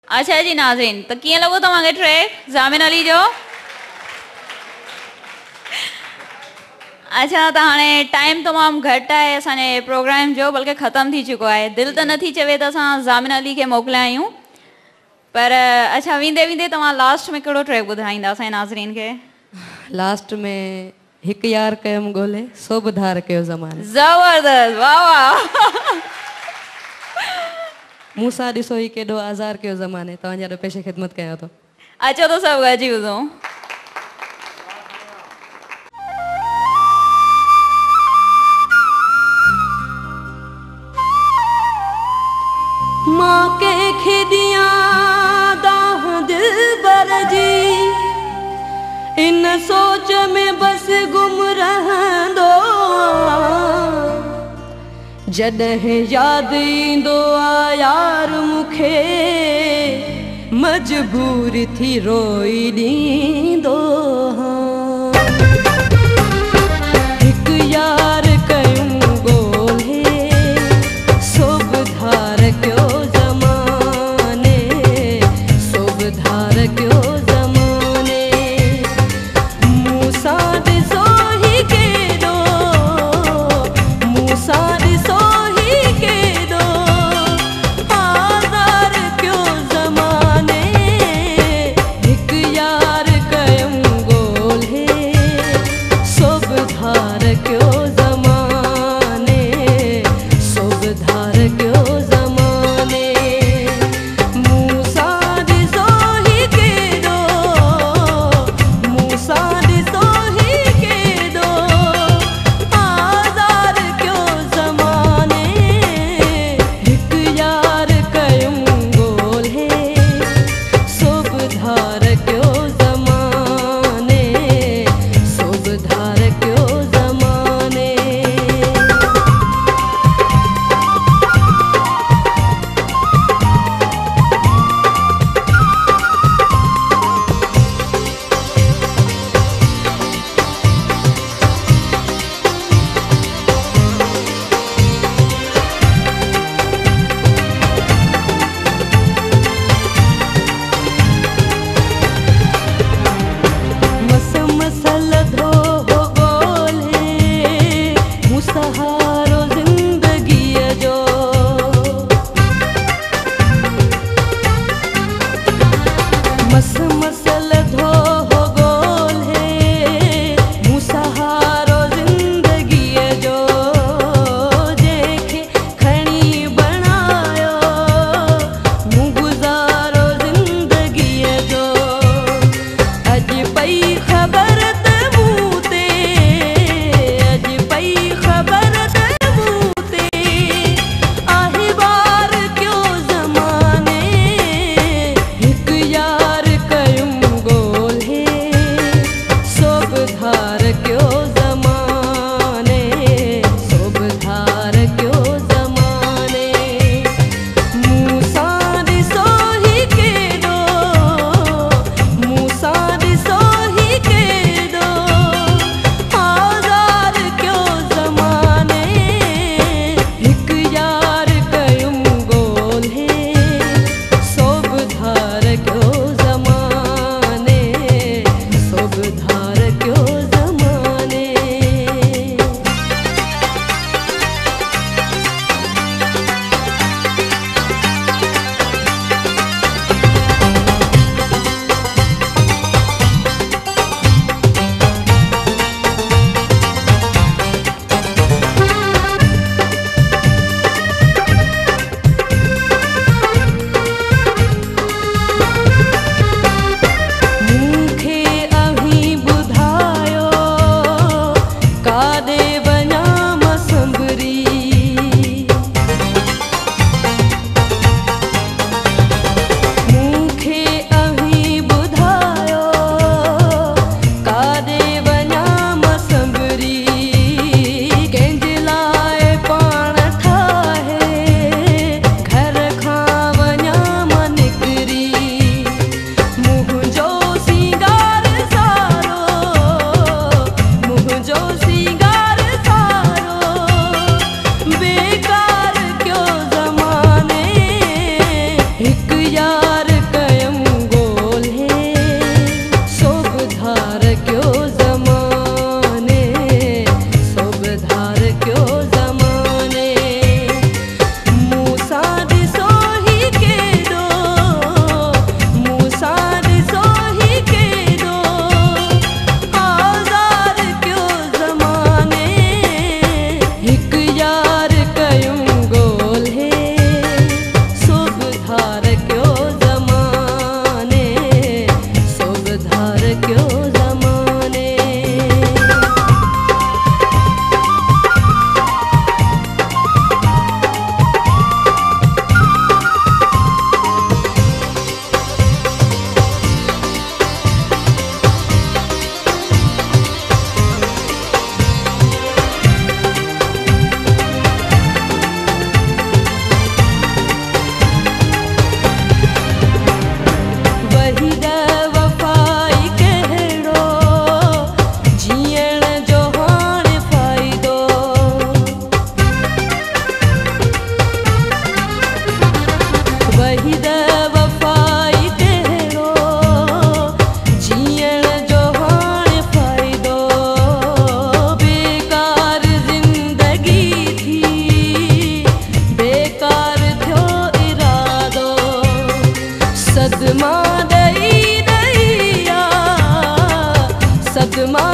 अच्छा जी नाज़रीन, तो कीअं लॻो तव्हांखे ट्रैक ज़ामिन अली जो? अच्छा, त हाणे टाइम तमामु घटि आहे असांजे प्रोग्राम जो, बल्कि ख़तमु थी चुको आहे। दिलि त नथी चवे त असां ज़ामिन अली खे मोकिलिया आहियूं, पर अच्छा वेंदे वेंदे तव्हां लास्ट में कहिड़ो ट्रैक ॿुधाईंदा असांजे नाज़रीन खे? लास्ट में हिकु यार कयमि ॻोल्हे सो ॿुधार कयो ज़माने। ज़बरदस्त, वाह वाह। मूंसां ॾिसो ही केॾो आज़ार कयो ज़माने, तव्हांजे ॾाढो पेश ख़िदमत कयां थो। अचो त सभु गॾिजी ॿुधूं। मां कंहिंखे ॾियां दाह दिलबर जी, इन सोच में बसि गुम रहंदो, जॾहिं यादि ईंदो आ यार मूंखे मजबूर थी रोई ॾींदो। हिकु यार कयूं ॻोल्हे सो ॿुधार कयो ज़माने, सो ॿुधार कयो ज़माने। मूंसां ॾिसो ही केॾो, मूंसां ॾिसो ही केॾो आज़ार कयो ज़माने। हिकु यार कयूं द वफ़ाई कहिड़ो जीअण जो हाणे फ़ाइदो वही द वफ़ाई कहिड़ो जीअण जो हाणे फ़ाइदो बेकार ज़िंदगी थी बेकार थियो इरादो सदमा ॾेई ॾेई सदमा